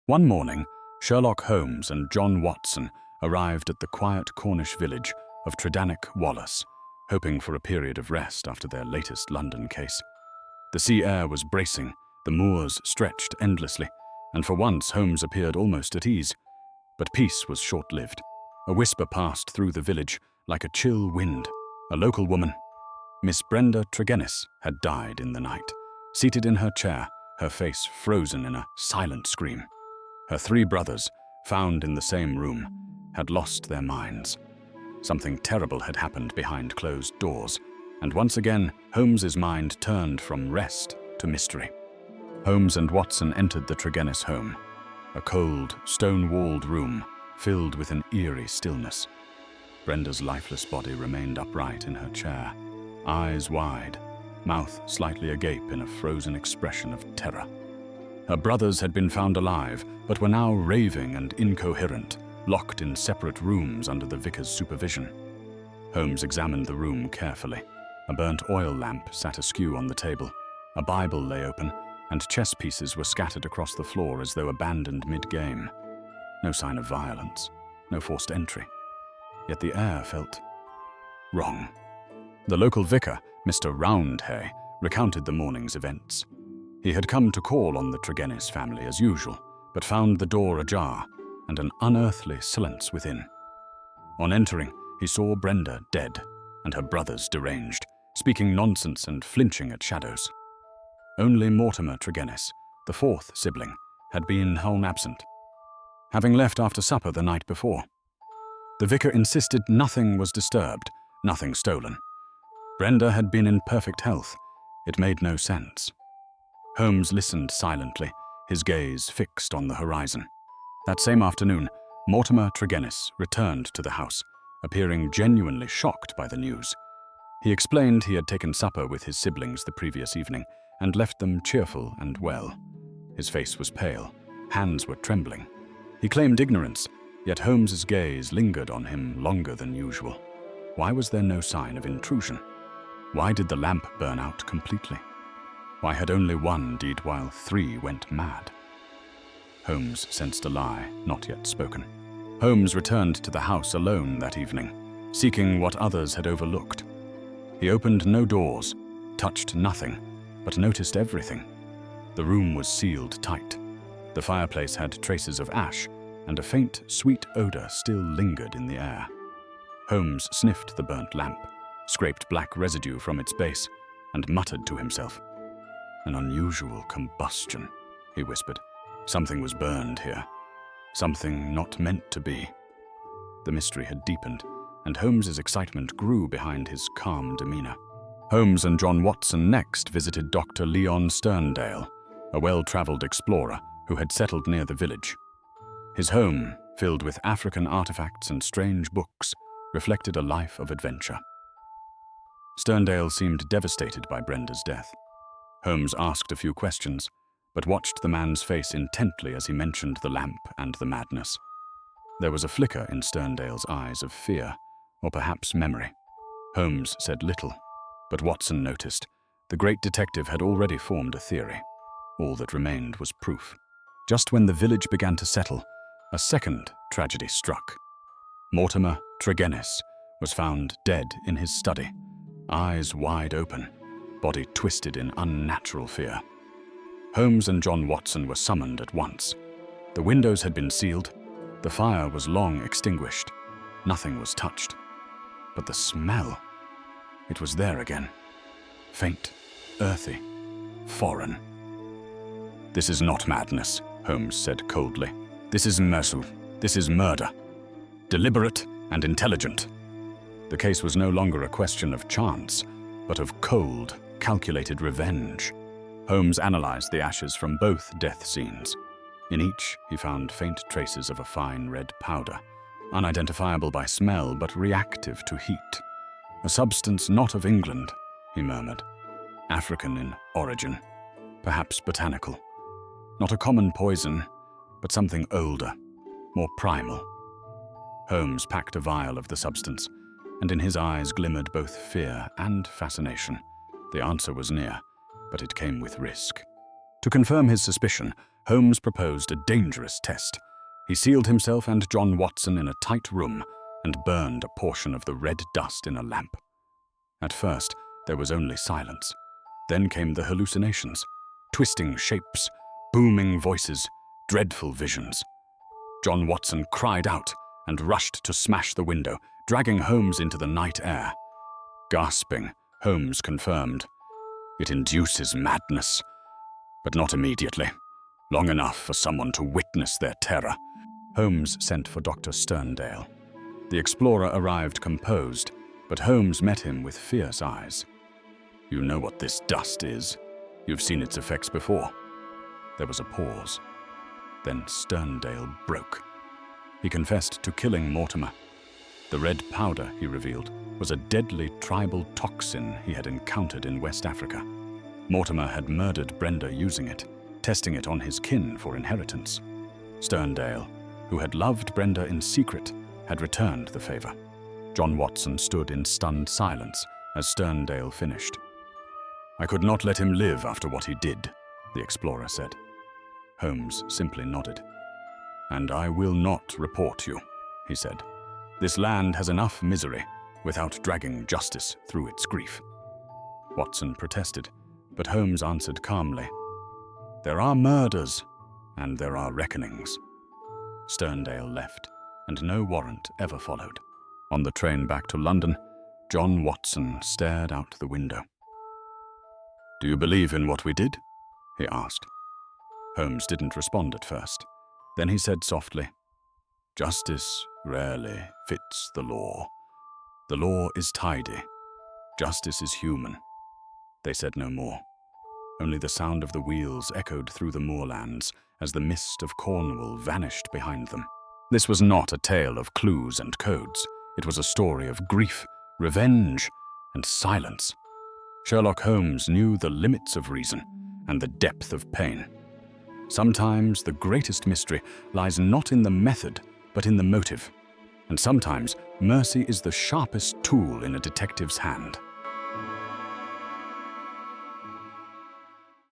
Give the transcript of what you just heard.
One morning, Sherlock Holmes and John Watson arrived at the quiet Cornish village of Tredannick Wallace, hoping for a period of rest after their latest London case. The sea air was bracing, the moors stretched endlessly, and for once Holmes appeared almost at ease. But peace was short-lived. A whisper passed through the village like a chill wind. A local woman, Miss Brenda Tregennis, had died in the night, seated in her chair, her face frozen in a silent scream. Her three brothers, found in the same room, had lost their minds. Something terrible had happened behind closed doors, and once again, Holmes's mind turned from rest to mystery. Holmes and Watson entered the Tregennis home, a cold, stone-walled room filled with an eerie stillness. Brenda's lifeless body remained upright in her chair, eyes wide, mouth slightly agape in a frozen expression of terror. Her brothers had been found alive, but were now raving and incoherent, locked in separate rooms under the Vicar's supervision. Holmes examined the room carefully. A burnt oil lamp sat askew on the table, a Bible lay open, and chess pieces were scattered across the floor as though abandoned mid-game. No sign of violence, no forced entry. Yet the air felt wrong. The local vicar, Mr. Roundhay, recounted the morning's events. He had come to call on the Tregennis family as usual, but found the door ajar and an unearthly silence within. On entering, he saw Brenda dead and her brothers deranged, speaking nonsense and flinching at shadows. Only Mortimer Tregennis, the fourth sibling, had been home absent, having left after supper the night before. The vicar insisted nothing was disturbed, nothing stolen. Brenda had been in perfect health. It made no sense. Holmes listened silently, his gaze fixed on the horizon. That same afternoon, Mortimer Tregennis returned to the house, appearing genuinely shocked by the news. He explained he had taken supper with his siblings the previous evening and left them cheerful and well. His face was pale, hands were trembling. He claimed ignorance, yet Holmes's gaze lingered on him longer than usual. Why was there no sign of intrusion? Why did the lamp burn out completely? Why had only one died while three went mad? Holmes sensed a lie not yet spoken. Holmes returned to the house alone that evening, seeking what others had overlooked. He opened no doors, touched nothing, but noticed everything. The room was sealed tight. The fireplace had traces of ash, and a faint, sweet odor still lingered in the air. Holmes sniffed the burnt lamp, scraped black residue from its base, and muttered to himself. An unusual combustion, he whispered. Something was burned here. Something not meant to be. The mystery had deepened, and Holmes's excitement grew behind his calm demeanor. Holmes and John Watson next visited Dr. Leon Sterndale, a well-traveled explorer who had settled near the village. His home, filled with African artifacts and strange books, reflected a life of adventure. Sterndale seemed devastated by Brenda's death. Holmes asked a few questions, but watched the man's face intently as he mentioned the lamp and the madness. There was a flicker in Sterndale's eyes of fear, or perhaps memory. Holmes said little, but Watson noticed. The great detective had already formed a theory. All that remained was proof. Just when the village began to settle, a second tragedy struck. Mortimer Tregennis was found dead in his study, eyes wide open, body twisted in unnatural fear. Holmes and John Watson were summoned at once. The windows had been sealed, the fire was long extinguished, nothing was touched. But the smell, it was there again. Faint, earthy, foreign. This is not madness, Holmes said coldly. This is mercy. This is murder. Deliberate and intelligent. The case was no longer a question of chance, but of cold, calculated revenge. Holmes analyzed the ashes from both death scenes. In each, he found faint traces of a fine red powder, unidentifiable by smell but reactive to heat. A substance not of England, he murmured. African in origin, perhaps botanical. Not a common poison, but something older, more primal. Holmes packed a vial of the substance, and in his eyes glimmered both fear and fascination. The answer was near, but it came with risk. To confirm his suspicion, Holmes proposed a dangerous test. He sealed himself and John Watson in a tight room and burned a portion of the red dust in a lamp. At first, there was only silence. Then came the hallucinations, twisting shapes, booming voices, dreadful visions. John Watson cried out and rushed to smash the window, dragging Holmes into the night air. Gasping, Holmes confirmed, "It induces madness, but not immediately. Long enough for someone to witness their terror." Holmes sent for Dr. Sterndale. The explorer arrived composed, but Holmes met him with fierce eyes. "You know what this dust is. You've seen its effects before." There was a pause. Then Sterndale broke. He confessed to killing Mortimer. The red powder, he revealed, was a deadly tribal toxin he had encountered in West Africa. Mortimer had murdered Brenda using it, testing it on his kin for inheritance. Sterndale, who had loved Brenda in secret, had returned the favor. John Watson stood in stunned silence as Sterndale finished. "I could not let him live after what he did," the explorer said. Holmes simply nodded. "And I will not report you," he said. "This land has enough misery without dragging justice through its grief." Watson protested, but Holmes answered calmly, "There are murders, and there are reckonings." Sterndale left, and no warrant ever followed. On the train back to London, John Watson stared out the window. "Do you believe in what we did?" he asked. Holmes didn't respond at first. Then he said softly, "Justice rarely fits the law. The law is tidy. Justice is human." They said no more. Only the sound of the wheels echoed through the moorlands as the mist of Cornwall vanished behind them. This was not a tale of clues and codes. It was a story of grief, revenge, and silence. Sherlock Holmes knew the limits of reason and the depth of pain. Sometimes the greatest mystery lies not in the method, but in the motive. And sometimes mercy is the sharpest tool in a detective's hand.